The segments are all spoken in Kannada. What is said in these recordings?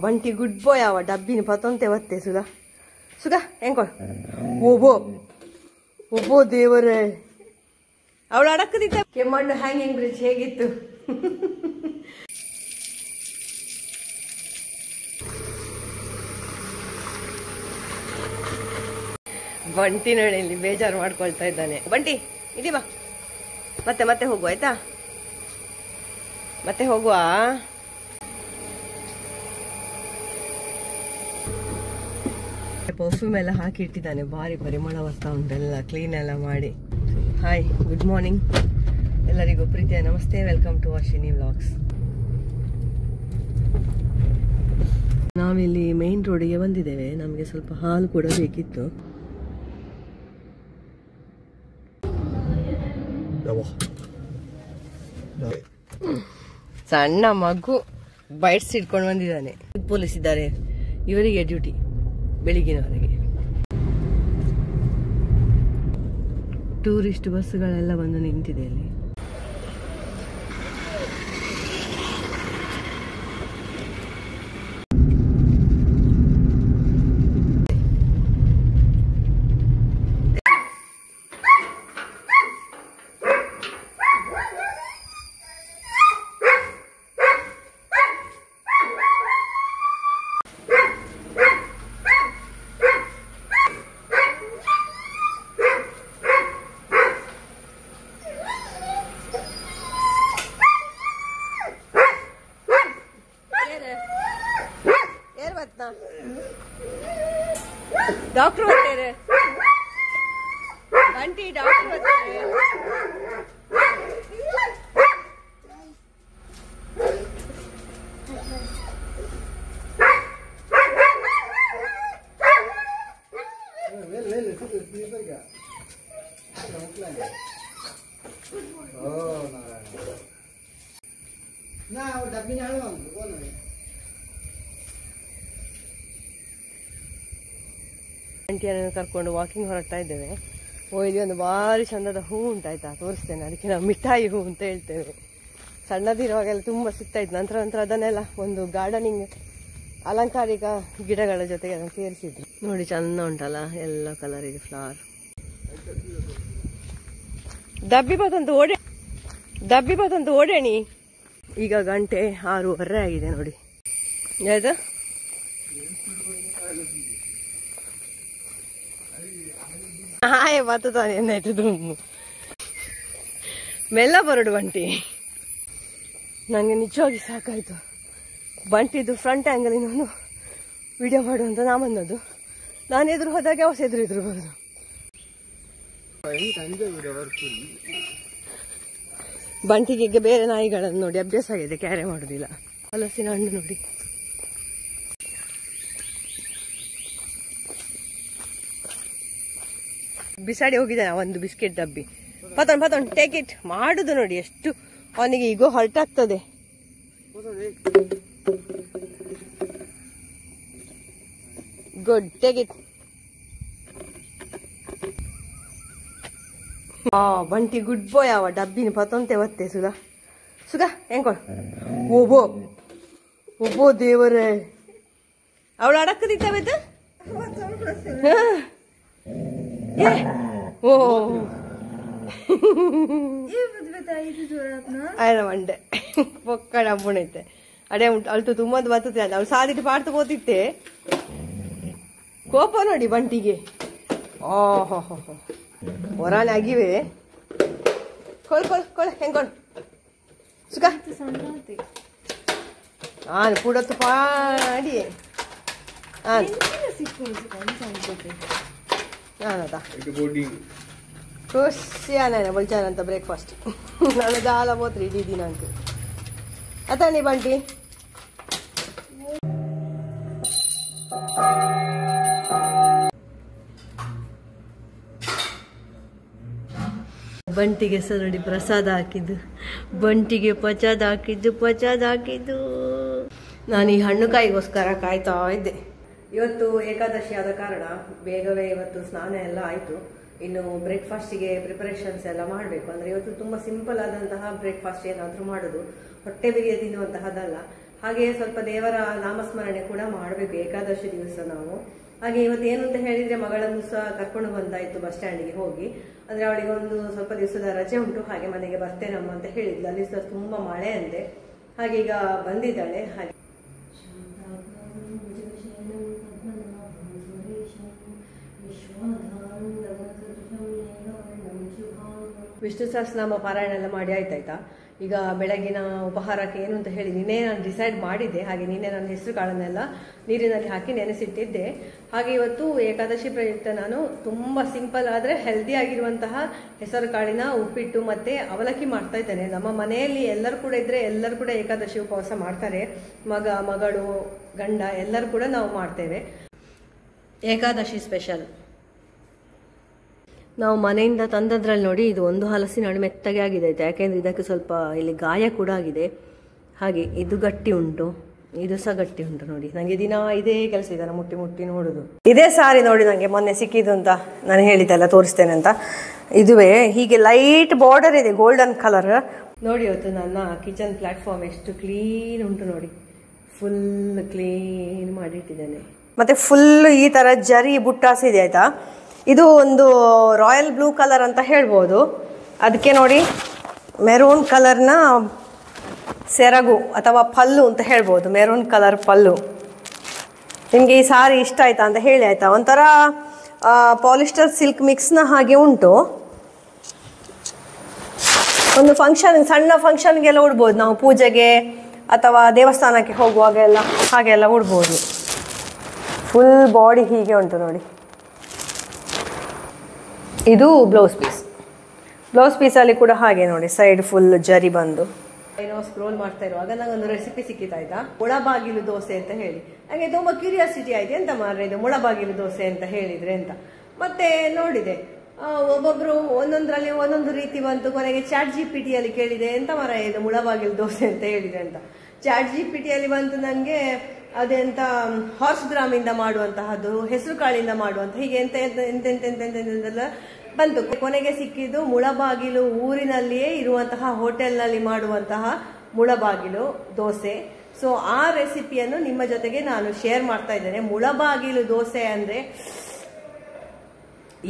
ಬಂಟಿ ಗುಡ್ ಬಾಯ್ ಅವ ಡಬ್ಬಿನ ಪತೊಂತೆ ಒತ್ತೆ ಸುಗ ಹೆಂಗ ಓಬೋ ಒಬ್ಬೋ ದೇವರೇ ಅವಳು ಅಡಕದಿದ್ದ ಕೆಮ್ಮಣ್ಣು ಹ್ಯಾಂಗಿಂಗ್ ಬ್ರಿಡ್ಜ್ ಹೇಗಿತ್ತು ಬಂಟಿ ನೋಡಿ ಇಲ್ಲಿ ಬೇಜಾರು ಮಾಡ್ಕೊಳ್ತಾ ಇದ್ದಾನೆ. ಬಂಟಿ ಇಡಿ ಬಾ, ಮತ್ತೆ ಹೋಗುವ ಆಯ್ತಾ, ಮತ್ತೆ ಹೋಗುವ. ಪರ್ಫ್ಯೂಮ್ ಎಲ್ಲ ಹಾಕಿ ಇಟ್ಟಿದ್ದಾನೆ, ಭಾರಿ ಪರಿಮಳ ಬರ್ತಾ ಉಂಟೆಲ್ಲ ಕ್ಲೀನ್ ಎಲ್ಲ ಮಾಡಿ. ಹಾಯ್, ಗುಡ್ ಮಾರ್ನಿಂಗ್ ಎಲ್ಲರಿಗೂ ಪ್ರೀತಿಯ ನಮಸ್ತೆ, ವೆಲ್ಕಮ್ ಟು ಅಶ್ವಿನಿ ವ್ಲಾಗ್ಸ್. ನಾವಿಲ್ಲಿ ಮೇನ್ ರೋಡಿಗೆ ಬಂದಿದ್ದೇವೆ, ನಮಗೆ ಸ್ವಲ್ಪ ಹಾಲು ಕೂಡ ಬೇಕಿತ್ತು. ಸಣ್ಣ ಮಗು ಬೈಟ್ಸ್ ಇಟ್ಕೊಂಡು ಬಂದಿದ್ದಾನೆ. ಪೊಲೀಸ್ ಇದ್ದಾರೆ, ಇವರಿಗೆ ಡ್ಯೂಟಿ ಬೆಳಿಗ್ಗಿನವರೆಗೆ. ಟೂರಿಸ್ಟ್ ಬಸ್ಗಳೆಲ್ಲ ಬಂದು ನಿಂತಿದೆ ಅಲ್ಲಿ. डॉक्टर बता रहे आंटी, डॉक्टर बता रहे ना वो डब्बी ना कौन है ಆಂಟಿಯನ್ನು ಕರ್ಕೊಂಡು ವಾಕಿಂಗ್ ಹೊರಡ್ತಾ ಇದ್ದೇವೆ. ಇಲ್ಲಿ ಒಂದು ಭಾರಿ ಚಂದದ ಹೂ ಉಂಟಾಯ್ತಾ, ತೋರಿಸ್ತೇನೆ. ಅದಕ್ಕೆ ನಾವು ಮಿಠಾಯಿ ಹೂ ಅಂತ ಹೇಳ್ತೇವೆ. ಸಣ್ಣದಿರುವಾಗೆಲ್ಲ ತುಂಬ ಸಿಗ್ತಾ ಇತ್ತು. ನಂತರ ಅದನ್ನೆಲ್ಲ ಒಂದು ಗಾರ್ಡನಿಂಗ್ ಅಲಂಕಾರಿಕ ಗಿಡಗಳ ಜೊತೆಗೆ ಅದನ್ನು ಸೇರಿಸಿದ್ರು. ನೋಡಿ ಚಂದ ಉಂಟಲ್ಲ, ಎಲ್ಲ ಕಲರ್ ಇದೆ ಫ್ಲವರ್. ದಬ್ಬಿ ಬತ್ತಂತ ಓಡೇಣಿ. ಈಗ ಗಂಟೆ 6:30 ಆಗಿದೆ ನೋಡಿ. ಆಯ್ತಾ, ಹಾಯ್ ಬತ್ತಾನೆ ಏನಾಯ್ತು ದುಮ್ಮು. ಮೆಲ್ಲ ಬರಡು ಬಂಟಿ. ನನಗೆ ನಿಜವಾಗಿ ಸಾಕಾಯ್ತು. ಬಂಟಿದ್ದು ಫ್ರಂಟ್ ಆ್ಯಂಗಲ್ ಇನ್ನೊಂದು ವಿಡಿಯೋ ಮಾಡುವಂತ ನಾ ಬಂದದ್ದು. ನಾನು ಎದುರು ಹೋದಾಗ ಅವಸ ಎದುರು ಬರೋದು. ಬಂಟಿಗೆ ಬೇರೆ ನಾಯಿಗಳನ್ನು ನೋಡಿ ಅಭ್ಯಾಸ ಆಗಿದೆ, ಕ್ಯಾರೆ ಮಾಡೋದಿಲ್ಲ. ಹಲಸಿನ ಹಣ್ಣು ನೋಡಿ, ಬಿಸಾಡಿ ಹೋಗಿದ್ದಾನೆ ಒಂದು ಬಿಸ್ಕೆಟ್ ಡಬ್ಬಿ. ಪತನ್ ಟೇಕ್ ಇಟ್ ಮಾಡುದು ನೋಡಿ, ಎಷ್ಟು ಅವನಿಗೆ ಈಗೋ ಹೊರಟಾಗ್ತದೆ. Good, take it. Bunty good boy ಅವ ಡಬ್ಬಿನ ಪತೊಂತೆ ಒತ್ತೆ ಸುಗ ಹೆಂಗ ಒಬ್ಬೋ ದೇವರೇ ಅವಳು ಅಡಕದಿದ್ದಾವೆದ್ದು. ಓ ಮಂಡೆ ಪೊಕ್ಕಡ ಬುಣೈತೆ ಅಡೆ ಅಳ್ತು ತುಂಬದು ಬರ್ತದೆ. ಅವ್ಳು ಸಾದಿಟ್ಟು ಪಾಡ್ತು ಹೋತಿತ್ತೆ. ಕೋಪ ನೋಡಿ ಬಂಟಿಗೆ. ಓಹೋ ಹೊರಾನೆ ಆಗಿವೆ. ಕೊಳ್ ಹೆಂಗೊಂಡು ಸುಖ ಹಾಂ ಪುಡತ್ತು ಪಾಡಿ ಖುಷಿಯಾನೆ ಬಲ್ಚಾನಂತ ಬ್ರೇಕ್ಫಾಸ್ಟ್. ನಾನು ಜಾಲ ಹೋತ್ರಿ ಇಡೀ ದಿನ ಅಂತ ಅತಾನಿ ಬಂಟಿ. ಬಂಟಿಗೆ ಸರಡಿ ಪ್ರಸಾದ ಹಾಕಿದ್ದು, ಬಂಟಿಗೆ ಪಚಾದ ಹಾಕಿದ್ದು. ನಾನು ಈ ಹಣ್ಣುಕಾಯಿಗೋಸ್ಕರ ಕಾಯ್ತಾ ಇದ್ದೆ. ಇವತ್ತು ಏಕಾದಶಿ ಆದ ಕಾರಣ ಬೇಗವೇ ಇವತ್ತು ಸ್ನಾನ ಎಲ್ಲ ಆಯಿತು. ಇನ್ನು ಬ್ರೇಕ್ಫಾಸ್ಟಿಗೆ ಪ್ರಿಪರೇಷನ್ಸ್ ಎಲ್ಲ ಮಾಡಬೇಕು. ಅಂದರೆ ಇವತ್ತು ತುಂಬ ಸಿಂಪಲ್ ಆದಂತಹ ಬ್ರೇಕ್ಫಾಸ್ಟ್ ಏನಾದರೂ ಮಾಡೋದು, ಹೊಟ್ಟೆ ಬಿರಿಯ ತಿನ್ನುವಂತಹದ್ದಲ್ಲ. ಹಾಗೆ ಸ್ವಲ್ಪ ದೇವರ ನಾಮಸ್ಮರಣೆ ಕೂಡ ಮಾಡಬೇಕು ಏಕಾದಶಿ ದಿವಸ ನಾವು. ಹಾಗೆ ಇವತ್ತು ಏನು ಅಂತ ಹೇಳಿದ್ರೆ ಮಗಳನ್ನು ಸಹ ಕರ್ಕೊಂಡು ಬಂದಾಯ್ತು ಬಸ್ ಸ್ಟ್ಯಾಂಡಿಗೆ ಹೋಗಿ. ಅಂದ್ರೆ ಅವಳಿಗೆ ಒಂದು ಸ್ವಲ್ಪ ದಿವಸದ ರಜೆ ಉಂಟು, ಹಾಗೆ ಮನೆಗೆ ಬರ್ತೇನಮ್ಮ ಅಂತ ಹೇಳಿದ್ಲು. ಅಲ್ಲಿ ಸಹ ತುಂಬಾ ಮಳೆ ಅಂತೆ, ಹಾಗೆ ಈಗ ಬಂದಿದ್ದಾಳೆ. ಹಾಗೆ ವಿಷ್ಣು ಸಹಸ್ರನಾಮ ಪಾರಾಯಣ ಎಲ್ಲ ಮಾಡಿ ಆಯ್ತಾಯ್ತಾ. ಈಗ ಬೆಳಗಿನ ಉಪಹಾರಕ್ಕೆ ಏನು ಅಂತ ಹೇಳಿ ನಿನ್ನೆ ನಾನು ಡಿಸೈಡ್ ಮಾಡಿದ್ದೆ. ಹಾಗೆ ನಿನ್ನೆ ನನ್ನ ಹೆಸರು ಕಾಳನ್ನೆಲ್ಲ ನೀರಿನಲ್ಲಿ ಹಾಕಿ ನೆನೆಸಿಟ್ಟಿದ್ದೆ. ಹಾಗೆ ಇವತ್ತು ಏಕಾದಶಿ ಪ್ರಯುಕ್ತ ನಾನು ತುಂಬಾ ಸಿಂಪಲ್ ಆದ್ರೆ ಹೆಲ್ದಿ ಆಗಿರುವಂತಹ ಹೆಸರು ಕಾಳಿನ ಉಪ್ಪಿಟ್ಟು ಮತ್ತೆ ಅವಲಕ್ಕಿ ಮಾಡ್ತಾ ಇದ್ದೇನೆ. ನಮ್ಮ ಮನೆಯಲ್ಲಿ ಎಲ್ಲರೂ ಕೂಡ ಇದ್ರೆ ಎಲ್ಲರೂ ಕೂಡ ಏಕಾದಶಿ ಉಪವಾಸ ಮಾಡ್ತಾರೆ. ಮಗಳು ಗಂಡ ಎಲ್ಲರೂ ಕೂಡ ನಾವು ಮಾಡ್ತೇವೆ. ಏಕಾದಶಿ ಸ್ಪೆಷಲ್ ನಾವು ಮನೆಯಿಂದ ತಂದದ್ರಲ್ಲಿ ನೋಡಿ, ಇದು ಒಂದು ಹಲಸಿನ ಹಣ್ಣು ಮೆತ್ತಗೆ ಆಗಿದೆ ಆಯ್ತು, ಯಾಕೆಂದ್ರೆ ಇದಕ್ಕೆ ಸ್ವಲ್ಪ ಇಲ್ಲಿ ಗಾಯ ಕೂಡ ಆಗಿದೆ. ಹಾಗೆ ಇದು ಗಟ್ಟಿ ಉಂಟು, ಇದು ಸಹ ಗಟ್ಟಿ ಉಂಟು. ನೋಡಿ ನನಗೆ ದಿನ ಇದೇ ಕೆಲಸ, ಇದನ್ನು ಮುಟ್ಟಿ ಮುಟ್ಟಿ ನೋಡುದು. ಇದೇ ಸಾರಿ ನೋಡಿ ನನಗೆ ಮೊನ್ನೆ ಸಿಕ್ಕಿದ್ದು ಅಂತ ನಾನು ಹೇಳಿದ್ದೆಲ್ಲ ತೋರಿಸ್ತೇನೆ ಅಂತ. ಇದುವೇ ಹೀಗೆ ಲೈಟ್ ಬಾರ್ಡರ್ ಇದೆ, ಗೋಲ್ಡನ್ ಕಲರ್. ನೋಡಿ ಇವತ್ತು ನನ್ನ ಕಿಚನ್ ಪ್ಲಾಟ್ಫಾರ್ಮ್ ಎಷ್ಟು ಕ್ಲೀನ್ ಉಂಟು ನೋಡಿ, ಫುಲ್ ಕ್ಲೀನ್ ಮಾಡಿಟ್ಟಿದ್ದೇನೆ. ಮತ್ತೆ ಫುಲ್ ಈ ತರ ಜರಿ ಬುಟ್ಟಾಸ್ ಇದೆ ಆಯ್ತಾ. ಇದು ಒಂದು ರಾಯಲ್ ಬ್ಲೂ ಕಲರ್ ಅಂತ ಹೇಳ್ಬೋದು. ಅದಕ್ಕೆ ನೋಡಿ ಮೆರೂನ್ ಕಲರ್ನ ಸೆರಗು ಅಥವಾ ಪಲ್ಲು ಅಂತ ಹೇಳ್ಬೋದು, ಮೆರೂನ್ ಕಲರ್ ಪಲ್ಲು. ನಿಮಗೆ ಈ ಸಾರಿ ಇಷ್ಟ ಆಯ್ತಾ ಅಂತ ಹೇಳಿ ಆಯ್ತಾ. ಒಂಥರ ಪಾಲಿಸ್ಟರ್ ಸಿಲ್ಕ್ ಮಿಕ್ಸ್ನ ಹಾಗೆ ಉಂಟು. ಒಂದು ಫಂಕ್ಷನ್, ಸಣ್ಣ ಫಂಕ್ಷನ್ಗೆಲ್ಲ ಉಡ್ಬೋದು ನಾವು, ಪೂಜೆಗೆ ಅಥವಾ ದೇವಸ್ಥಾನಕ್ಕೆ ಹೋಗುವಾಗ ಎಲ್ಲ ಹಾಗೆಲ್ಲ ಉಡ್ಬೋದು. ಫುಲ್ ಬಾಡಿ ಹೀಗೆ ಉಂಟು ನೋಡಿ. ಇದು ಬ್ಲೌಸ್ ಪೀಸ್. ಬ್ಲೌಸ್ ಪೀಸಲ್ಲಿ ಕೂಡ ಹಾಗೆ ನೋಡಿ, ಸೈಡ್ ಫುಲ್ ಜರಿ ಬಂದು. ಏನೋ ಸ್ಕ್ರೋಲ್ ಮಾಡ್ತಾ ಇರುವಾಗ ನಂಗೊಂದು ರೆಸಿಪಿ ಸಿಕ್ಕಿತಾಯ್ತಾ, ಮುಳಬಾಗಿಲು ದೋಸೆ ಅಂತ ಹೇಳಿ. ನನಗೆ ತುಂಬಾ ಕ್ಯೂರಿಯಾಸಿಟಿ ಆಯ್ತು, ಎಂತ ಮಾರ್ರೆ ಇದು ಮುಳಬಾಗಿಲು ದೋಸೆ ಅಂತ ಹೇಳಿದ್ರೆ ಅಂತ. ಮತ್ತೆ ನೋಡಿದೆ, ಒಬ್ಬೊಬ್ರು ಒಂದೊಂದ್ರಲ್ಲಿ ಒಂದೊಂದು ರೀತಿ ಬಂತು. ಕೊನೆಗೆ ಚಾಟ್ GPT ಯಲ್ಲಿ ಕೇಳಿದೆ, ಎಂತ ಮರ ಇದು ಮುಳಬಾಗಿಲು ದೋಸೆ ಅಂತ ಹೇಳಿದೆ ಅಂತ. ಚಾಟ್ GPT ಯಲ್ಲಿ ಬಂತು ನನಗೆ ಅದೆಂತ ಹಾರ್ಸ್ ಗ್ರಾಮಿಂದ ಮಾಡುವಂತಹದ್ದು, ಹೆಸರು ಕಾಳಿಂದ ಮಾಡುವಂತ, ಹೀಗೆ ಎಂತ ಎಂತೆಂತೆಂತೆಂತೆಲ್ಲ ಬಂತು. ಕೊನೆಗೆ ಸಿಕ್ಕಿದ್ದು ಮುಳಬಾಗಿಲು ಊರಿನಲ್ಲಿಯೇ ಇರುವಂತಹ ಹೋಟೆಲ್ನಲ್ಲಿ ಮಾಡುವಂತಹ ಮುಳಬಾಗಿಲು ದೋಸೆ. ಸೊ ಆ ರೆಸಿಪಿಯನ್ನು ನಿಮ್ಮ ಜೊತೆಗೆ ನಾನು ಶೇರ್ ಮಾಡ್ತಾ ಇದ್ದೇನೆ. ಮುಳಬಾಗಿಲು ದೋಸೆ ಅಂದ್ರೆ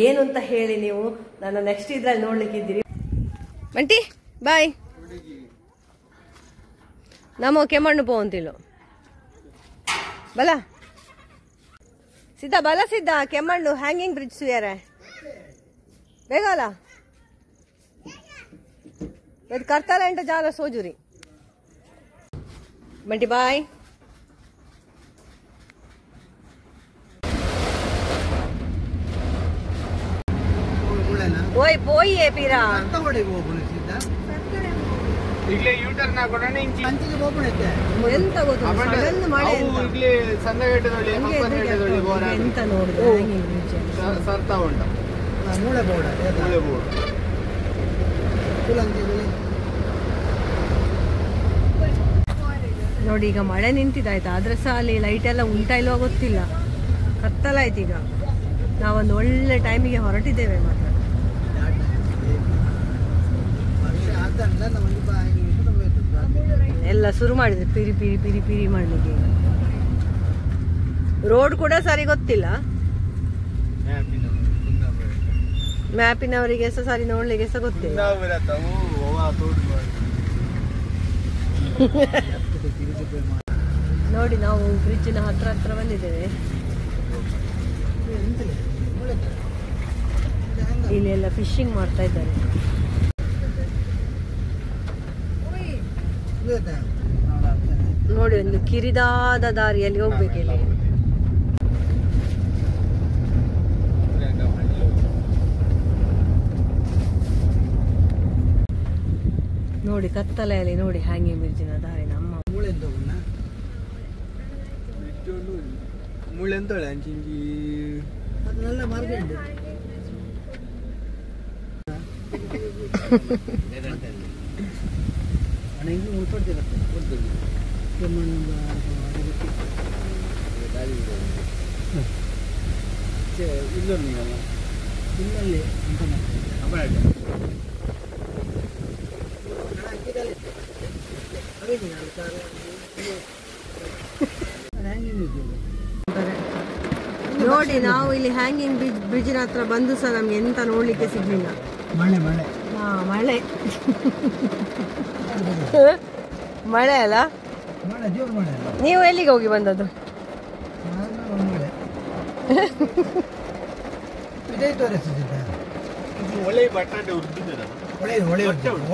ಏನು ಅಂತ ಹೇಳಿ ನೀವು ನನ್ನ ನೆಕ್ಸ್ಟ್ ಇದ್ರಲ್ಲಿ ನೋಡ್ಲಿಕ್ಕಿದ್ದೀರಿ. ಬಂಟಿ ಬಾಯ್, ನಮ್ಮ ಕೆಮ್ಮಣ್ಣು ಪೋಂತಿಲು ಬಲ ಸಿದ್ಧ ಬಲ ಸಿದ್ಧ ಕೆಮ್ಮಣ್ಣು ಹ್ಯಾಂಗಿಂಗ್ ಬ್ರಿಡ್ಜ್ ಸುಯಾರೆ ಬೇಗಲ್ಲ ಇದು ಕರ್ತಾರ ಎಂಟ ಜಾಲ ಸೋಜುರಿ. ಬಂಟಿ ಬಾಯ್. ಓಯ್ ಪೋಯಿ ಪೀರಾ ಈಗಲೇ ಯೂಟರ್ನ್ ಹಾಕೋಣ ಇಂಚಿಗೆ ಹೋಗ್ಬಿಡುತ್ತೆ. ಎಂತ ಗೊತ್ತು ಸಡನ್ ಮಳೆ ಅಂತ ಈಗಲೇ ಸಂದಗಟ್ಟದೊಳ್ಳಿ ಕಂಪನಿಗಟ್ಟದೊಳ್ಳಿ ಬೋರ ಎಂತ ನೋಡುದು ಸರ್ತಾ ಉಂಟ ಮೂಳೆ ಬೋರ್ಡ್ ಮೂಳೆ ಬೋರ್ಡ್ ನೋಡಿ. ಈಗ ಮಳೆ ನಿಂತಿದ್ದಾಯ್ತು, ಆದ್ರೆ ಸಹ ಅಲ್ಲಿ ಲೈಟ್ ಎಲ್ಲ ಉಂಟಾ ಇಲ್ವೋ ಗೊತ್ತಿಲ್ಲ, ಕತ್ತಲಾಯ್ತು. ಈಗ ನಾವೊಂದು ಒಳ್ಳೆ ಟೈಮಿಗೆ ಹೊರಟಿದ್ದೇವೆ ಮಾತ್ರ. ಎಲ್ಲ ಶುರು ಮಾಡಿದ್ರೆ ಪಿರಿ ಪಿರಿ ಪಿರಿ ಪಿರಿ ಮಾಡ್ಲಿಕ್ಕೆ. ರೋಡ್ ಕೂಡ ಸರಿ ಗೊತ್ತಿಲ್ಲ, ಮ್ಯಾಪಿನವರಿಗೆ ಸಹ ಸರಿ ನೋಡ್ಲಿಕ್ಕೆ ಸಹ ಗೊತ್ತಿಲ್ಲ. ನೋಡಿ ನಾವು ಬ್ರಿಡ್ಜಿನ ಹತ್ರ ಬಂದಿದ್ದೇವೆ. ಇಲ್ಲಿ ಎಲ್ಲ ಫಿಶಿಂಗ್ ಮಾಡ್ತಾ ಇದ್ದಾರೆ. ನೋಡಿ ಒಂದು ಕಿರಿದಾದ ದಾರಿಯಲ್ಲಿ ಹೋಗ್ಬೇಕಿಲ್ಲ. ನೋಡಿ ಕತ್ತಲೆಯಲ್ಲಿ ನೋಡಿ ಹ್ಯಾಂಗಿಂಗ್ ಬ್ರಿಡ್ಜಿನ ದಾರಿ. ನಮ್ಮ ಮುಳ್ಳೆಂತಳೆ നല്ല മാർഗമുണ്ട്. ആണെങ്കിൽ ഉൾപ്പെടുത്തില്ല ഇല്ലല്ലേ അറിയില്ല ನೋಡಿ ನಾವು ಇಲ್ಲಿ ಹ್ಯಾಂಗಿಂಗ್ ಬ್ರಿಡ್ಜಿನ ಹತ್ರ ಬಂದು ಸಹ ನಮ್ಗೆ ಎಂತ ನೋಡ್ಲಿಕ್ಕೆ ಸಿಗ್ಲಿಲ್ಲ. ಮಳೆ ಮಳೆ ಮಳೆ ಮಳೆ ಅಲ್ಲ. ಮಳೆ ಜೋರು ಮಳೆ. ನೀವು ಎಲ್ಲಿಗೆ ಹೋಗಿ ಬಂದದ್ದು? ಮಳೆ ಇದೇ ತೋರಿಸಿದ್ದ ಒಳ್ಳೆ ಬಟಾಟೆ ಉರ್ದಿದ್ದೀರ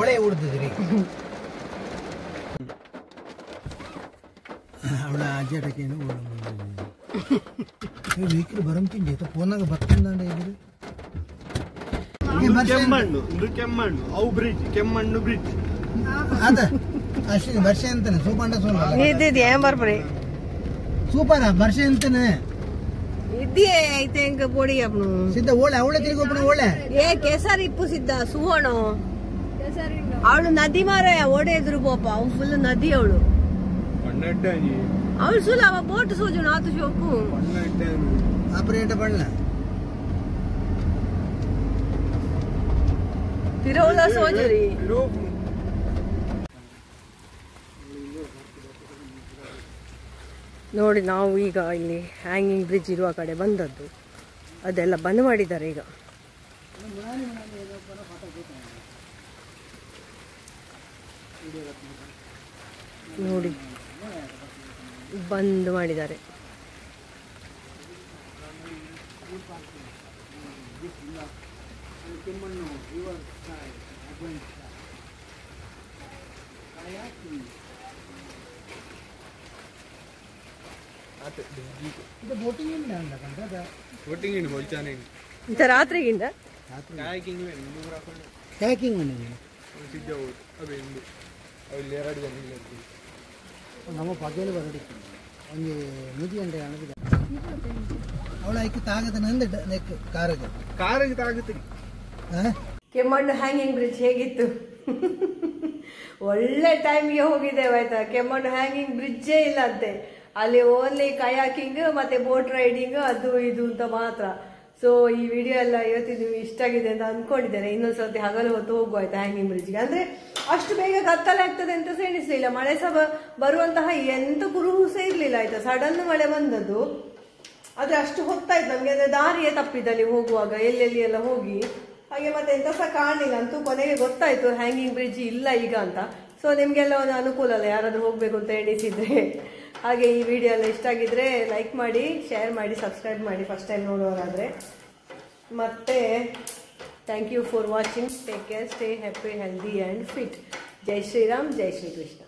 ಒಳೆ ಉಡ್ದಿದ್ರಿ ಅವಳ ಅಜ್ಜಟಕ್ಕೇನು ವೀಕಲ್ ಬರಂತಿಂಡಿ ಫೋನಾಗ ಬರ್ತಂದಾಂಡ ಇದ್ರು ಕೆಮ್ಮಣ್ಣು ಇದು ಕೆಮ್ಮಣ್ಣು ಅವು ಬ್ರಿಡ್ಜ್ ಕೆಮ್ಮಣ್ಣು ಬ್ರಿಡ್ಜ್ ಅದ ಅಷ್ಟು ವರ್ಷ ಅಂತಾನೆ ಸೂಪಂಡ ಏನ್ ಬರ್ಬ್ರಿ ಸೂಪರ್ ವರ್ಷ ಅಂತಾನೆ ಇದ್ದೇ ಐತೆ ಹೆಂಗ ಬೋಡಿ ಅಪ್ನು ಸಿದ್ಧ ಓಳೆ ಅವಳೆ ತಿರುಗೋಪಣ ಓಳೆ ಏ ಕೇಸರಿ ಇಪ್ಪು ಸಿದ್ಧ ಸುವರ್ಣ ಅವಳು ನದಿ ಮಾರ ಓಡೆ ಎದುರು ಬೋಪ ಅವ್ ಫುಲ್ ನದಿ ಅವಳು ಅವಳು ಸುಲ ಅವ ಬೋಟ್ ಸೋಜು ನಾತು ಶೋಕು ಆಪರೇಟ ಬಣ್ಣ ತಿರೋಲ ಸೋಜುರಿ. ನೋಡಿ ನಾವು ಈಗ ಇಲ್ಲಿ ಹ್ಯಾಂಗಿಂಗ್ ಬ್ರಿಡ್ಜ್ ಇರುವ ಕಡೆ ಬಂದದ್ದು. ಅದೆಲ್ಲ ಬಂದ್ ಮಾಡಿದ್ದಾರೆ ಈಗ. ನೋಡಿ ಬಂದ್ ಮಾಡಿದ್ದಾರೆ. ಇಂಥ ರಾತ್ರಿಗಿಂದ ಟ್ಯಾಕಿಂಗ್ ನಮ್ಮ ಪಕ್ಕದಲ್ಲಿ ಬರಡಿತ್ತು ಒಂದು 100 ಗಂಟೆ ಅಣಬಿದ ಅವಳ ಐಕೆ ತಾಗದ ನಂದು ಕಾರಿಗೆ ತಾಗುತ್ತೆ. ಕೆಮ್ಮಣ್ಣು ಹ್ಯಾಂಗಿಂಗ್ ಬ್ರಿಡ್ಜ್ ಹೇಗಿತ್ತು? ಒಳ್ಳೆ ಟೈಮ್ಗೆ ಹೋಗಿದ್ದೇವೆ ಆಯ್ತಾ. ಕೆಮ್ಮಣ್ಣು ಹ್ಯಾಂಗಿಂಗ್ ಬ್ರಿಡ್ಜೇ ಇಲ್ಲ ಅಂತೆ ಅಲ್ಲಿ, ಓನ್ಲಿ ಕಯಾಕಿಂಗ್ ಮತ್ತೆ ಬೋಟ್ ರೈಡಿಂಗ್ ಅದು ಇದು ಅಂತ ಮಾತ್ರ. ಸೊ ಈ ವಿಡಿಯೋ ಎಲ್ಲ ಇವತ್ತು ನೀವು ಇಷ್ಟ ಆಗಿದೆ ಅಂತ ಅನ್ಕೊಂಡಿದ್ದೇನೆ. ಇನ್ನೊಂದ್ಸತಿ ಹಗಲು ಹೊತ್ತು ಹೋಗುವ ಆಯ್ತಾ ಹ್ಯಾಂಗಿಂಗ್ ಬ್ರಿಡ್ಜ್ಗೆ. ಅಂದ್ರೆ ಅಷ್ಟು ಬೇಗ ಕತ್ತಲೆ ಆಗ್ತದೆ ಅಂತ ಎಣಿಸ್ಲಿಲ್ಲ. ಮಳೆ ಸಹ ಬರುವಂತಹ ಎಂತ ಕುರುಹು ಸಹ ಇರ್ಲಿಲ್ಲ ಆಯ್ತಾ. ಸಡನ್ ಮಳೆ ಬಂದದ್ದು. ಆದ್ರೆ ಅಷ್ಟು ಹೊತ್ತಾಯ್ತು ನಮ್ಗೆ, ಅಂದ್ರೆ ದಾರಿಯೇ ತಪ್ಪಿದಲ್ಲಿ ಹೋಗುವಾಗ ಎಲ್ಲೆಲ್ಲಿ ಎಲ್ಲ ಹೋಗಿ ಹಾಗೆ ಮತ್ತೆ ಎಂತ ಸಹ ಕಾಣಲಿಲ್ಲ. ಅಂತೂ ಕೊನೆಗೆ ಗೊತ್ತಾಯ್ತು ಹ್ಯಾಂಗಿಂಗ್ ಬ್ರಿಡ್ಜ್ ಇಲ್ಲ ಈಗ ಅಂತ. ಸೊ ನಿಮ್ಗೆಲ್ಲ ಒಂದು ಅನುಕೂಲ ಅಲ್ಲ ಯಾರಾದ್ರೂ ಹೋಗ್ಬೇಕು ಅಂತ ಎಣಿಸಿದ್ರೆ. ಹಾಗೆ ಈ ವಿಡಿಯೋ ಎಲ್ಲ ಇಷ್ಟ ಆಗಿದ್ರೆ ಲೈಕ್ ಮಾಡಿ, ಶೇರ್ ಮಾಡಿ, ಸಬ್ಸ್ಕ್ರೈಬ್ ಮಾಡಿ ಫಸ್ಟ್ ಟೈಮ್ ನೋಡೋರಾದ್ರೆ. ಮತ್ತೆ thank you for watching. Take care, stay happy, healthy and fit. ಜೈ ಶ್ರೀರಾಮ್, ಜೈ ಶ್ರೀ ಕೃಷ್ಣ.